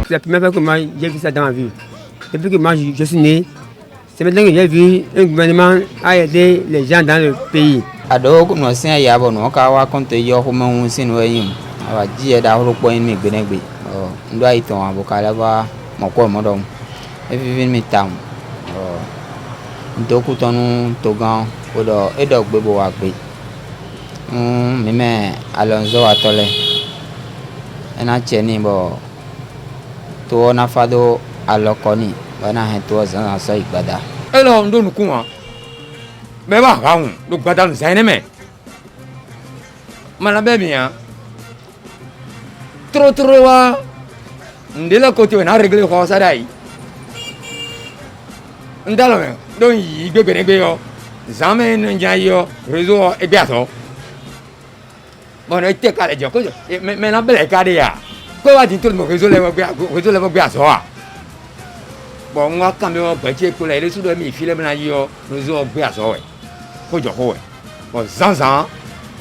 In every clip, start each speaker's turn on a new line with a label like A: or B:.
A: C'est la première fois que moi j'ai vu ça dans ma vie. Depuis que moi je suis né, c'est maintenant que j'ai vu un gouvernement a aidé les gens dans le pays.
B: Ado ko no sen ya bo no ka wa kon te yo ko mon sin we yim. Awa ji da ho ko ni gbenegbe. Ndo ai ton abokala ba mo ko mo dom. E vi mi tam. Ndo ku tonu to gan o do e do gbe bo wa pe. Mi me Alonso atole. Ena cheni bo to na fado alokoni bana he to zan so igbada.
C: Elo ndo nuku wa. Me ba ga hun do gbada nu sai ne me. Mana be mi ya. Tro wa ndela ko ti na regle ko sa dai. Ndalo me don yi gbegbe ne gbe yo. Zame nja yo réseau e bi aso. Bon e te ka le jo ko me na bele ka de ya. Ko wa tin to mo réseau le mo gbe aso wa. Bon moi quand même petit pour les sous de mi file na yo réseau gbe aso we. Ko jo ko we. Bon zanzan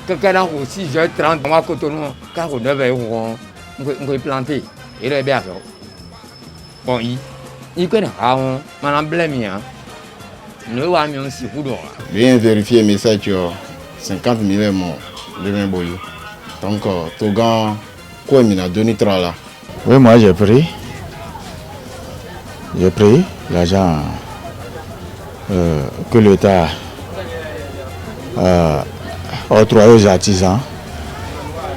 C: quelqu'un là aussi je 30 mois ko to no ka ko 9 ko ngo planter et le bi aso. Bon il connaît on m'en blâme hein. Nous avons un si boudon.
D: Bien vérifier message 50 000 morts de même boyau. Donc Togan quoi il a donné 3 là.
E: Oui, moi j'ai pris l'argent que l'État a octroyé aux artisans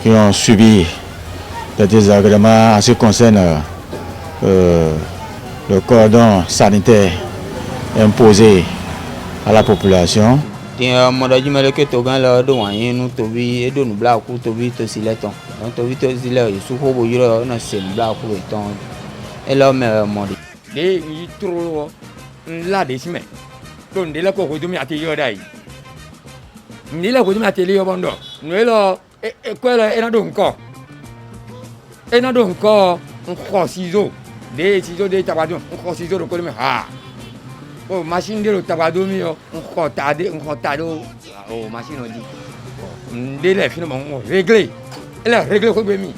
E: qui ont subi des désagréments en ce qui concerne le cordon sanitaire imposé à la population.
B: Tiens, moi je me que Togan là do wan nu tobi e do nu bla ku tobi to sileton. Donc tobi to sile su ko bo yiro na se bla ku ton. E lo me mo di.
C: De yi tro la de sime. Don de la ko do mi ati yo dai. Ni la ko do mi ati yo bondo. No lo e ko la e na do nko. E na do nko nko sizo. De sizo de tabado nko sizo do ko mi ha. Oh machine de tabado mi yo nko tado oh machine on dit. De la finalement on régler. Elle a réglé ko be mi.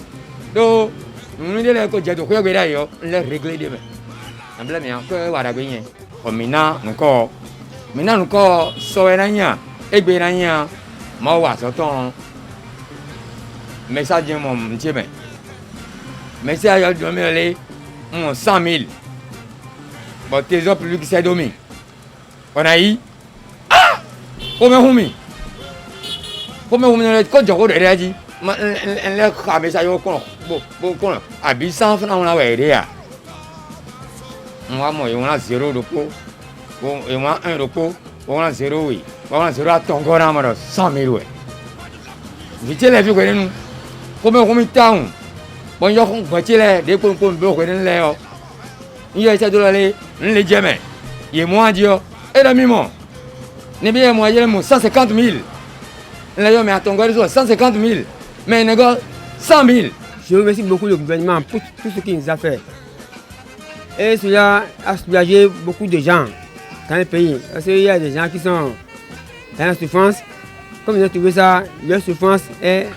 C: Do nous de la ko je do ko be dai yo, le régler de me. Ambla mi ko wa da gbe yen. O mina nko so e na yan, e gbe na yan. Mo wa so ton. Message mo ntie me. Message yo do me le 100 000. Bon trésor public c'est domi. On a eu ah! Comme humi le ko jogo de reji. Ma le ka message yo ko bo abi 100 francs on la we de ya. Moi moi on a 0 repos. Bon et moi 1 repos, on a 0 oui. On a 0 à tongo na ma 100 000 ouais. Vite les vieux ko nous. Comme humi town. Bon yo ko gbache le de ko bo ko le yo. Il y a cette dollar les diamants. Il est moins dur. Et la mimo. Ne bien moi il y a 150 000. Là mais à ton gars 150 000. Mais il 100 000.
A: Je remercie beaucoup le gouvernement pour tout ce qu'il nous a fait. Et cela a soulagé beaucoup de gens dans le pays. Parce qu'il y a des gens qui sont dans la souffrance. Comme ils ont trouvé ça, leur souffrance est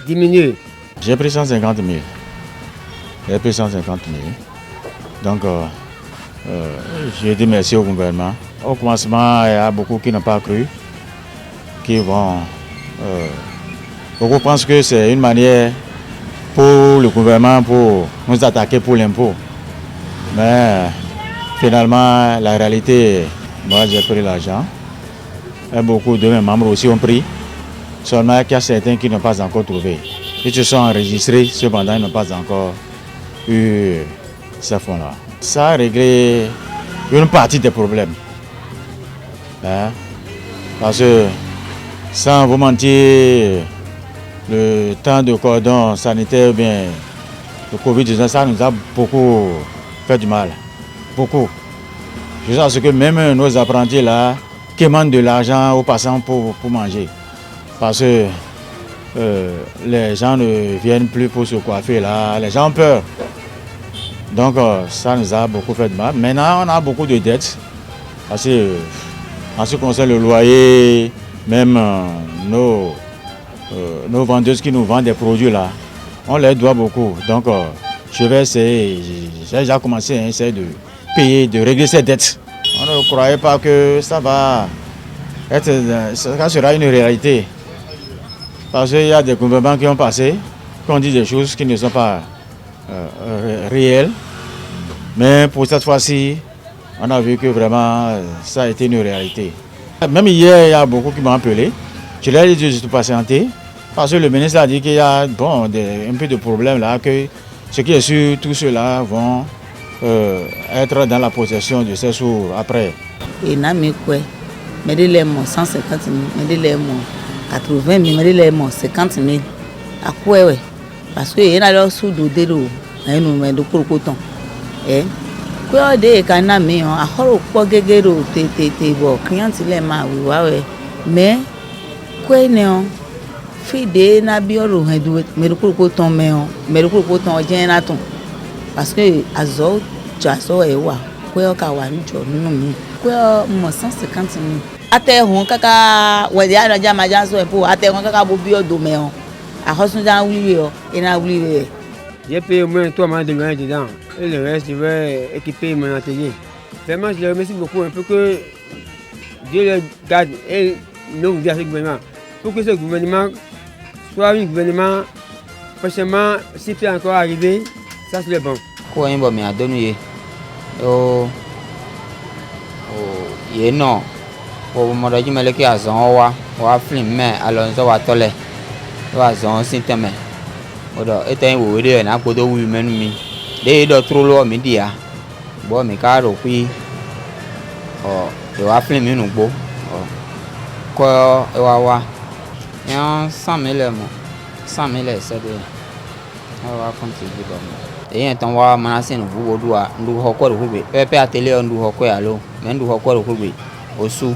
A: diminuée.
E: J'ai pris 150 000. J'ai pris 150 000. Donc, j'ai dit merci au gouvernement. Au commencement, il y a beaucoup qui n'ont pas cru, qui vont... beaucoup pensent que c'est une manière pour le gouvernement pour nous attaquer pour l'impôt. Mais finalement, la réalité, moi j'ai pris l'argent. Et beaucoup de mes membres aussi ont pris. Seulement qu'il y a certains qui n'ont pas encore trouvé. Ils se sont enregistrés, cependant ils n'ont pas encore eu ces fonds-là. Ça a réglé une partie des problèmes. Hein? Parce que, sans vous mentir, le temps de cordon sanitaire, bien, le Covid-19, ça nous a beaucoup fait du mal. Beaucoup. Je sais que même nos apprentis là, qui demandent de l'argent aux passants pour manger. Parce que les gens ne viennent plus pour se coiffer là, les gens ont peur. Donc ça nous a beaucoup fait de mal. Maintenant on a beaucoup de dettes. Parce que en ce qui concerne le loyer, même nos vendeuses qui nous vendent des produits là, on les doit beaucoup. Donc je vais essayer, j'ai déjà commencé à essayer de payer, de régler ces dettes. On ne croyait pas que ça va être, ça sera une réalité. Parce qu'il y a des gouvernements qui ont passé, qui ont dit des choses qui ne sont pas réelles. Mais pour cette fois-ci, on a vu que vraiment ça a été une réalité. Même hier, il y a beaucoup qui m'ont appelé. Je leur ai dit de patienter. Parce que le ministre a dit qu'il y a un peu de problème là, que ce qui est sûr, tous ceux-là vont être dans la possession de ces sous après.
F: Et n'a mis quoi? Mais il est mort 150 000, mais il est mort 80 000, mais il est mort 50 000. À quoi ouais? Parce que il y a leur sous de l'eau, et nous mais de pour coton. Eh? Quoi de kana mi on a horo po gegero te bo client le ma wi wa we mais quoi ne on fi de na bi oro hen du me pour coton me on me pour coton je na ton parce que azo jaso e wa quoi ka wa ni jo nínú mi quoi mo 150 000 ate hun kaka we dia na jama janso e po ate hun kaka bo bi odo me on a hosun jan wi we o ina wi we.
A: J'ai payé au moins 3 mois de loyer dedans. Et le reste, je vais équiper mon atelier. Vraiment, je les remercie beaucoup. Un peu que Dieu les garde et nous vous à ce gouvernement. Pour que ce gouvernement soit un gouvernement, prochainement, si peut encore arriver, ça c'est le bon.
B: Quoi, il m'a donné. Oh, non. Pour me dire que je suis un film, mais alors je vais un système. Odo etan wo de na podo wu menu mi de do trolo mi dia bo mi ka ro pi o de wa film mi nu gbo o ko e wa yan 100 000 mo 100 000 se de wa contribute do mo e yan tan wa ma se nu wo do a ndu ho ko ro gbe pepe atele ndu ho ko ya lo me ndu ho ko ro gbe osu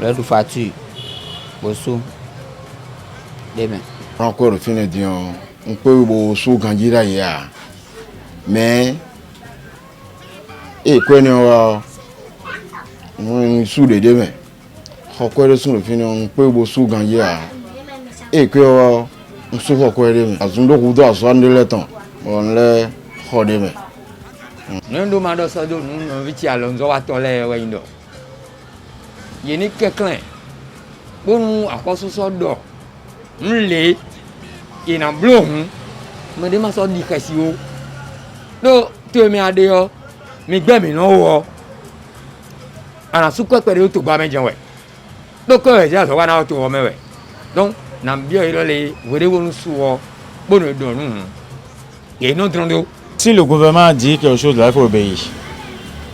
B: le du fatu bosu de me
D: encore fin dion on peut bo sous gandira ya mais et quoi ne on sous de demain encore sous le fin on peut bo sous gandira et que on sous encore demain azundo kudo asande le temps on le hodeme
C: nendo ma do so do nu vichi alonzo wa tole we ndo yeni keklen bonu akoso so do nle ina blom me de ma so di kasi o do to mi ade o mi gbe mi no wo ana su ko pere o to gba me jen we do ko e ja so wa na o to o me we donc na bio ilo le were wonu su o bonu do nu et non trondo.
E: Si le gouvernement dit quelque chose là, il faut obéir.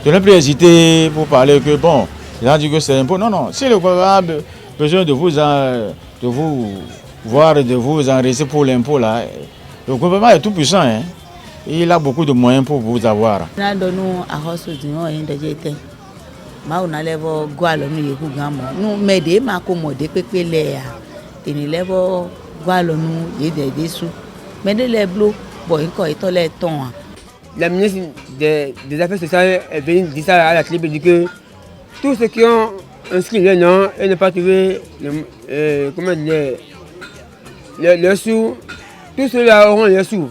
E: Je n'ai plus hésité pour parler que bon, il a dit que c'est impôt. Non, non, si le gouvernement a besoin de vous voir et de vous enregistrer pour l'impôt là, le gouvernement est tout puissant, hein. Il a beaucoup de moyens pour vous avoir.
A: La ministre des Affaires sociales est venue dire ça à la télé, dit que tous ceux qui ont inscrit leur nom et ne pas trouvé le sous, tous ceux-là auront les sous.